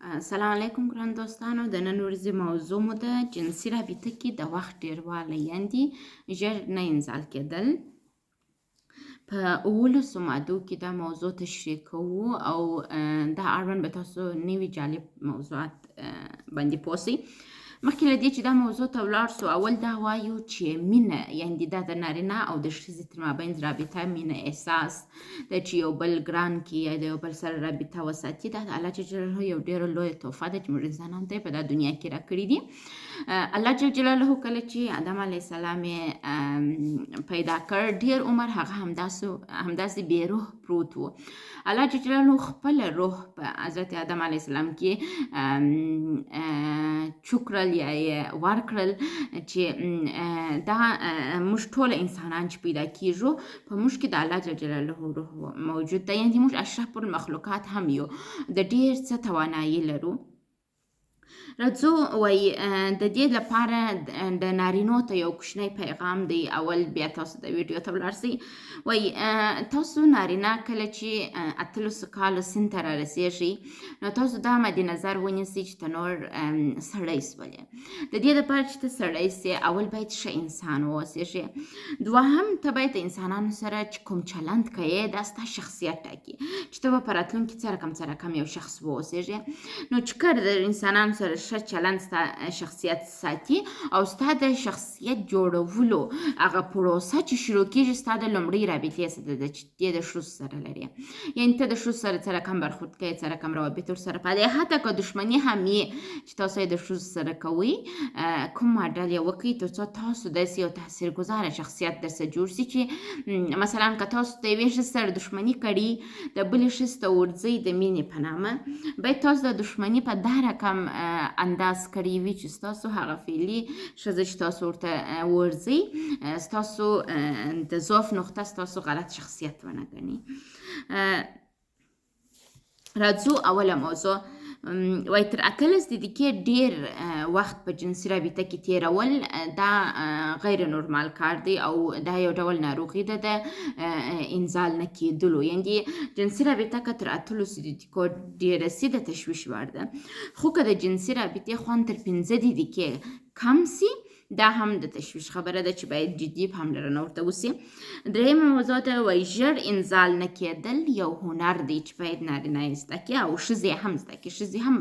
السلام علیکم ګران دوستانو. د نن ورځې موضوع مو د جنسي رابطه کې د وخت ډیروالی یعنې ژر نه انزال کېدل. په 11 مادو کې دا موضوع تشریح کوو او دا اړوند به تاسو نوي جالب موضوعات باندې پوه سئ. مخکې له دې چې دا موضوع ته ولاړ سو، اول دا وایو چې مینه یعنې دا د نارینه او د ښځې تر مابین رابطه، مینه، احساس د چې یو بل ګران کړي یا د یو بل سره رابطه وساتي، دا د الله جل جلاله یو ډېره لویه تحفه ده چې موږ انسانانو ته یې په دا دنیا کې راکړي دي. الله جل جلاله کله چې آدم علیه السلام یې پیدا کړ، ډېر عمر هغه همداسې بې روح پروت و. الله جل جلاله خپل روح په حضرت آدم علیه السلام کې چوکړل یا یې ورکړل چې دا موږ ټول انسانان چې پیدا کیږو، په موږ کې د الله جل جلاله روح موجود ده، یعنې موږ اشرف المخلوقات هم یو، د ډېر څه توانایي لرو. راځو وایي د دې لپاره د نارینو ته یو کوچنی پیغام دی. اول بیا تاسو د ویډیو ته ولاړ سئ. وایي تاسو نارینه کله چې 18 کالو سن ته رارسېږئ، نو تاسو دا مد نظر ونیسئ چې ته نور سړی سولې. د دې لپاره چې ته سړی سې، اول باید ښه انسان واوسېږې. دوهم، ته باید د انسانانو سره چې کوم چلند کوې، دا ستا شخصیت ټاکي چې ته به په راتلونکي څه رقم یو شخص واوسېږې. نو چې کله د انسانانو سره ښه چلند ستا شخصیت ساتي او ستا د شخصیت جوړولو هغه پروسه چې شروع کېږي ستا د لومړۍ رابطې سره ده چې ته د ښځو سره لرې، یعنې ته د ښځو سره څه رقم برخورد کوې، څه رقم روابط ورسره پالې، حتی که دښمني هم یې چې تاسو یې د ښځو سره کوئ، کوم ماډل یې وکړئ تر څو تاسو داسې یو تاثیرګذاره شخصیت درڅه جوړ سي چې مثلا که تاسو د یوې ښځې سره دښمني کړي، د بلې ښځې ته ورځئ د مینې په نامه، باید تاسو د دښمني په دا رقم انداز کړی وي چې ستاسو هغه فعلي ښځه چې تاسو ورته ورځئ، ستاسو د ضعف نقطه ستاسو غلط شخصیت ونه ګڼي. راځو اوله موضوع. وایي تر 18 دقیقې ډېر وخت په جنسي رابطه کې تېرول دا غیر نورمال کار دی او دا یو ډول ناروغي ده د انزال نه کېدلو، یعنې جنسي رابطه که تر 18 دقیقو ډېره سي د تشویش وړ ده. خو که د جنسي رابطې خوند تر 15 دقیقې کم سي، دا هم د تشویش خبره ده چې باید جدي پاملرنه ورته وسي. درېیمه موضوع ده. وایي ژر انزال نه کېدل یو هنر دی چې باید نارینه یې زده کړي او ښځې هم زده کړي. ښځې هم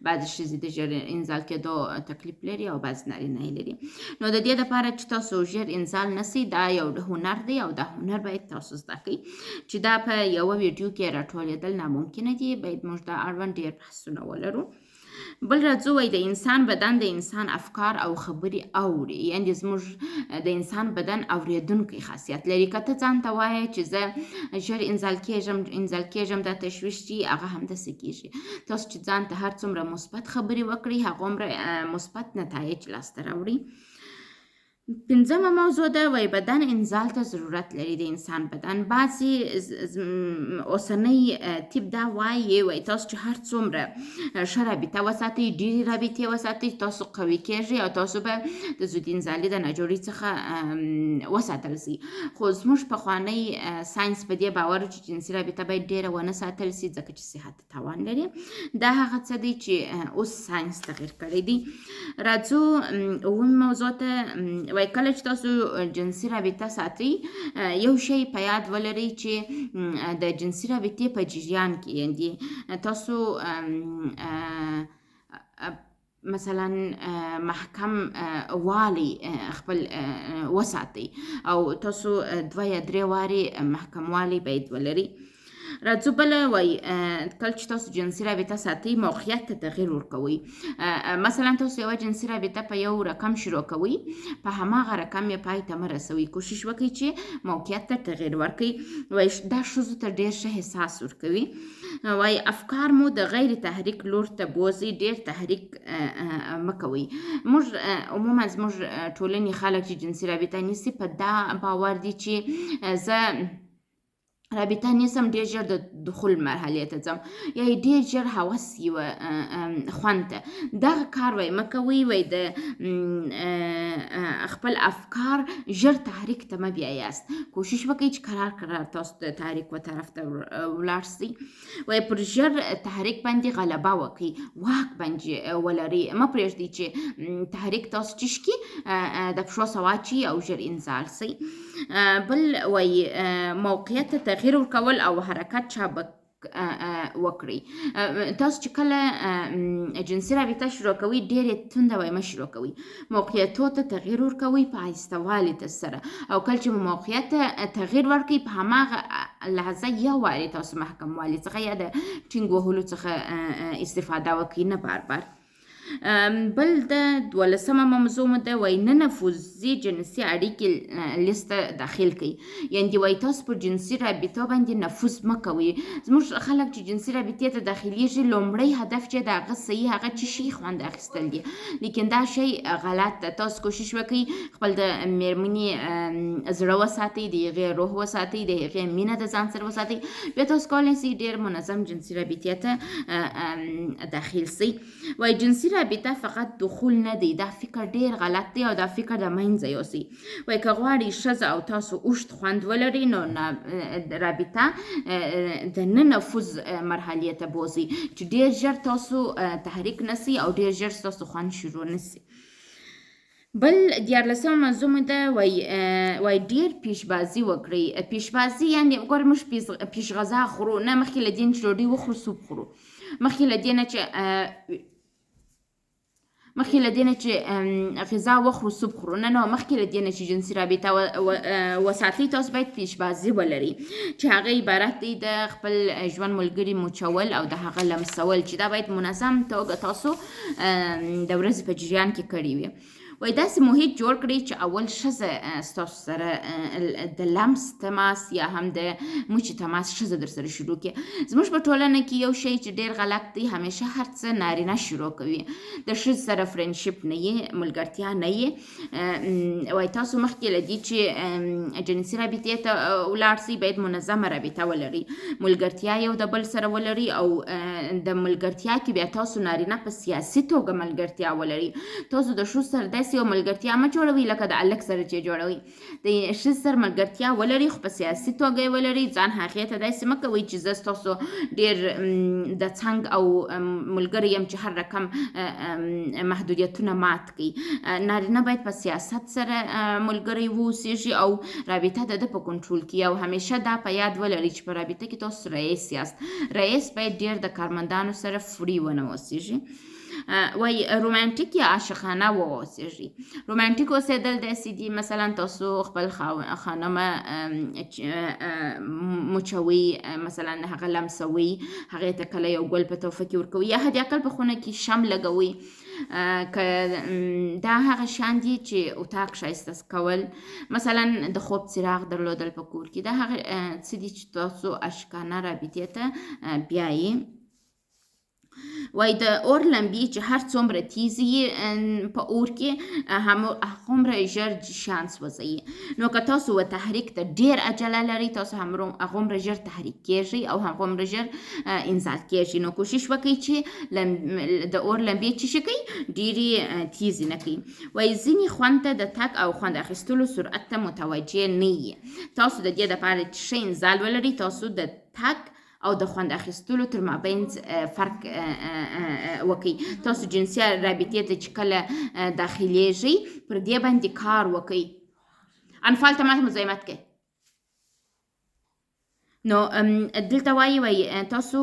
بعضې ښځې د ژر انزال کېدو تکلیف لري او بعضې نارینه یې لري. نو د دې لپاره چې تاسو ژر انزال نه سئ، دا یو هنر دی او دا هنر باید تاسو زده کړئ چې دا په یوه ویډیو کې راټولېدل ناممکنه دي. باید موږ دا اړوند ډېر بحثونه ولرو. بل راځو. وایي د انسان بدن د انسان افکار او خبرې اوري، یعنې زموږ د انسان بدن اورېدونکی خاصیت لري. که ته ځان ته وایې چې زه ژر انزال کېږم دا تشویش چې هغه همداسې کېږي. تاسو چې ځان ته هر څومره مثبت خبرې وکړئ، هغومره مثبت نتایج لاسته راوړئ. 5مه موضوع ده. وایي بدن انزال ته ضرورت لري. د انسان بدن بعضې اوسنی طب دا وایي تاسو چې هر څومره ښه رابطه وساتئ، ډېرې رابطې وساتئ، تاسو قوي کېږئ او تاسو به د زود انزالي د ناجوړۍ څخه وساتل سئ. خو زموږ پخوانی ساینس په دې باور چې جنسي رابطه باید ډېره ونه ساتل سي ځکه چې صحت ته تاوان لري. دا هغه څه دی چې اوس ساینس تغیر کړی دی. راځو 9مه موضوع ته. وایي کله چې تاسو جنسي رابطه ساتئ، یو شی په یاد ولرئ چې د جنسي رابطې په جریان کې، یعنې تاسو مثلا محکم والی خپل وساتئ او تاسو 2 یا 3 وارې محکم والی باید ولرئ. راځو بله. وایي کله چې تاسو جنسي رابطه ساتئ، موقعیت ته تغیر ورکوئ. مثلا تاسو یوه جنسي رابطه په یو رقم شروع کوئ، په هماغه رقم یې پای ته مه رسوئ. کوشش وکړئ چې موقعیت ته تغیر ورکړئ. وایي دا ښځو ته ډېر ښه احساس ورکوي. وایي افکار مو د غیر تحریک لور ته بوځئ، ډېر تحریک مه کوئ. موږ عموما زموږ ټولنې خلک چې جنسي رابطه نیسي په دا باور دي چې زه رابطه نیسم ډېر ژر د دخول مرحلې ته ځم یا ډېر ژر هوس یوه خوند ته دغه کار وایي مه کوئ وایي د خپل افکار ژر تحریک ته مه بیایاست کوشش وکړئ چې کرار تاسو د تحریک و طرف ته ولاړ سئ وایي پر ژر تحریک باندې غلبه وکړئ واک باندې ولرئ مه پرېږدئ چې تحریک تاسو چیش کړي د پښو سواچي او ژر انزال سئ بل وایي موقعیت ته تغییر ورکول او حرکت چابک وکړئ تاسو چې کله جنسي رابطه شروع کوئ ډېرې تنده وایي مه شروع کوئ موقعیتو ته تغییر ورکوئ په آهسته والي سره او کله چې موقعیت ته تغییر ورکوئ په هماغه لحظه یو وارې تاسو محکم والي څخه یا د ټینګ وهلو څخه استفاده وکړئ نه بار بار بل د 12مه موضوع مو ده وایي نه نفوذي جنسي اړیکې لیست داخل کړئ یعنې وایي تاسو پر جنسي رابطو باندې نفوذ مه کوئ زموږ خلک چې جنسي رابطې ته داخلیږي لومړی هدف چې د هغه صحیح هغه چې شي خوند اخیستل دي لیکن دا شی غلط ده تاسو کوشش وکړئ خپل د میرمنې زړه وساتئ د هغې روح وساتئ د هغې مینه د ځان سره وساتئ بیا تاسو کولی سئ ډېر منظم جنسي رابطې ته داخل سئ وایي جنسي رابطه فقط دخول نه دی دا فکر ډیر غلط دی او دا فکر د منځه یوسي وایي که غواړئ ښځه او تاسو اوږد خوند ولرئ نو رابطه د نه نفوذ مرحلې ته بوځئ چې ډیر ژر تاسو تحریک نسي او ډیر ژر تاسو خوند شروع نسي بل 14مه موضوع مو ده وایي ډېر پیشبازي وکړئ پیشبازي یعنې ګوره موږ پیش غذا خورو نه مخکې له دې نه چې ډوډۍ وخورو سوپ خورو مخکې له دې نه چې غذا وخورو سوپ خورو نه مخکې له دې نه چې جنسي رابطه وساتئ تاسو باید پیشبازي ولرئ چې هغه عبارت دی د خپل ژوند ملګري مچول او د هغه لمسول چې دا باید منظم توګه تاسو د ورځې په جریان کې کړي وي وایي داسې محیط جوړ کړئ چې اول ښځه ستاسو سره د لمس تماس یا هم د مچې تماس ښځه در سره شروع کړي زموږ په ټولنه کې یو شی چې ډېر غلط دی همیشه هر څه نارینه شروع کوي د ښځې سره فرینډشپ نه یې ملګرتیا نه یې وایي تاسو مخکې له دې چې جنسي رابطې ته ولاړ سئ باید منظمه رابطه ولرئ ملګرتیا یو د بل سره ولرئ او د ملګرتیا کې بیا تاسو نارینه په سیاسي توګه ملګرتیا ولرئ تاسو د ښځو سره داسې یو ملګرتیا مه جوړوئ لکه د هلک سره چې جوړوئ د ښځې سره ملګرتیا ولرئ خو په سیاسي توګه یې ولرئ ځان هغې ته داسې مه کوئ چې زه ستاسو ډېر د څنګ او ملګری یم چې هر رقم محدودیتونه مات کړي نارینه باید په سیاست سره ملګری واوسیږي او رابطه د ده په کنټرول کې او همیشه دا په یاد ولرئ چې په رابطه کې تاسو رئیس یاست رئیس باید ډېر د کارمندانو سره فری ونه اوسیږي وایي رومانټیک یا عاشقانه واوسیږي رومانټیک اوسېدل داسې دي مثلا تاسو خپل خانمه مچوئ مثلا هغه لمسوئ هغې ته کله یو ګل په تحفه کې ورکوئ یا حد اقل په خونه کې شم لګوئ که دا هغه شیان دي چې اتاق ښایسته کول مثلا د خوب څراغ درلودل په کور کې دا هغه څه دي چې تاسو عاشقانه رابطې ته بیایي وایي د اور لمبې چې هر څومره تیزې یې په اور کې هغومره ژر شیان سوځوي نو که تاسو و تحریک ته ډېر عجله لرئ تاسو هغومره ژر تحریک کیږئ او هغومره ژر انزال کیږئ نو کوشش وکړئ چې د اور لمبې چې شي کوي ډېرې تیزې نه کوي وایي ځینې خوند ته د تګ او خوند اخیستلو سرعت ته متوجه نه یي تاسو د دې دپاره چې ښه انزال ولرئ تاسو د تګ او د خوند اخیستلو تر مابین فرق وکړئ تاسو جنسي رابطې ته چې کله داخلیږئ پر دې باندې کار وکړئ انفال ته ماته مزاحمت کوي نو دلته وایي تاسو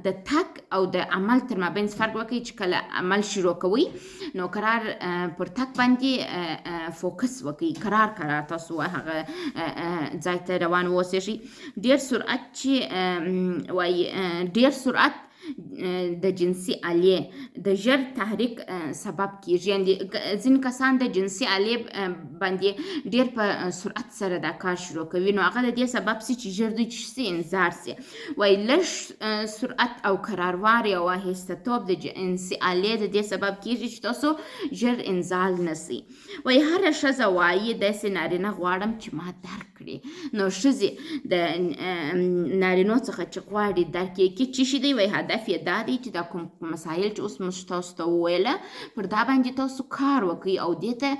د تک او د عمل تر مابین فرق وکړئ چې کله عمل شروع کوئ نو قرار پر تک باندې فوکس وکړئ قرار تاسو هغه ځای ته روان واوسیږئ ډېر سرعت چې وایي ډېر سرعت د جنسي آلې د ژر تحریک سبب کیږي. یعنې ځینې کسان د جنسي آلې باندې ډیر په سرعت سره دا کار شروع کوي، نو هغه د دې سبب سي چې ژر دوی چې سي انذار سي. وایي لږ سرعت او قراروالی او آهسته توب د جنسي آلې د دې سبب کیږي چې تاسو ژر انزال نسي. وایي هره ښځه وایي داسې نارینه غواړم چې ما درک کړي. نو ښځې د نارینو څخه چې غواړي درک یې کړي څه شي دی، وایي هدف یې دا دی چې دا کوم مسایل چې اوس موږ تاسو ته وویله پر دا باندې تاسو کار وکړئ او دې ته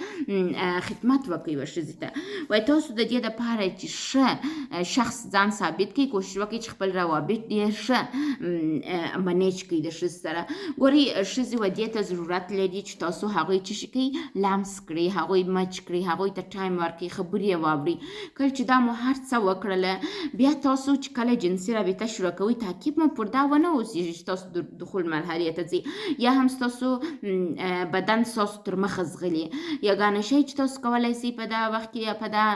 خدمت وکړئ ښځې ته. وایي تاسو د دې دپاره چې ښه شخص ځان ثابت کړئ، کوشش وکړئ چې خپل روابط ډېر ښه منیج کړئ د ښځې سره. ګورئ ښځې و دې ته ضرورت لري چې تاسو هغوی څه شي کوئ، لمس کړئ، هغوی مچ کړئ، هغوی ته ټایم ورکړئ، خبرې یې واورئ. کله چې دا مو هر څه وکړله، بیا تاسو چې کله جنسي رابطه شروع کوئ تعقیب مو پر دا ونه اوسېږي چې تاسو د دخول مرحلې ته ځئ، یا هم ستاسو بدن ستاسو تر مخه ځغلي. یګانه شی چې تاسو کولی سئ په دا وخت کې یا په دا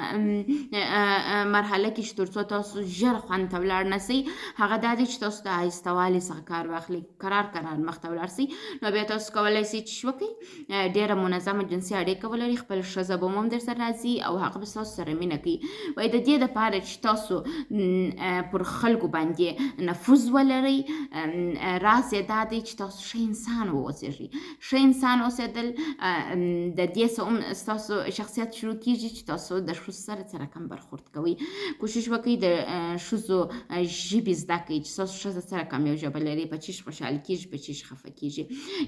مرحله کې چې تر څو تاسو ژر خوند ته ولاړ نه سئ، هغه دا دی چې تاسو د آهسته والي څخه کار واخلئ، قرار مخ ته ولاړ سئ. نو بیا تاسو کولی سئ چې څه وکړئ، ډېره منظمه جنسي اړیکه ولرئ، خپل ښځه به هم درسره راځي او هغه به ستاسو سره مینه کوي. وایي د دې دپاره چې تاسو پر خلکو باندې نفوذ ولرئ، راز یې دا دی چې تاسو ښه انسان واوسېږئ. ښه انسان اوسېدل د دې څه هم ستاسو شخصیت شروع کیږي چې تاسو د ښځو سره څه رقم برخورد کوئ. کوشش وکړئ د ښځو ژبې زده کړئ چې ستاسو ښځه څه رقم یو ژبه لري، په چیش خوشحاله کیږي، په چیش خفه کیږي.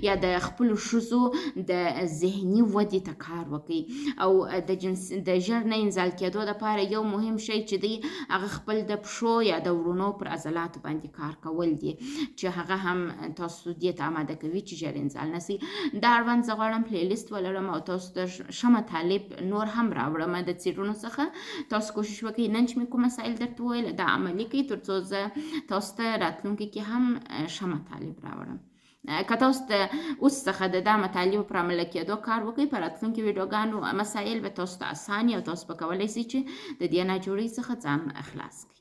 یا د خپلو ښځو د ذهني ودې ته کار وکړئ. او د ژر نه انزال کېدو دپاره یو مهم شی چې دی هغه خپل د پښو یا د ورونو پر عضلاتو باندې کار کول دي چې هغه هم تاسو دې ته آماده کوي چې ژر انزال نسي. دا اړوند زه غواړم پلیلیست ولرم او تاسو ته ښه مطالب نور هم راوړم د څېړنو څخه. تاسو کوشش وکړئ نن چې مې کوم مسایل درته وویل دا عملي کړئ تر څو زه تاسو ته راتلونکي کې هم ښه مطالب راوړم. که تاسو ته اوس څخه د دا مطالبو پر عمله کېدو کار وکړئ، په راتلونکي ویډیوګانو مسایل به تاسو ته اساني او تاسو به کولی سئ چې د دې ناجوړۍ څخه ځان خلاص کړئ.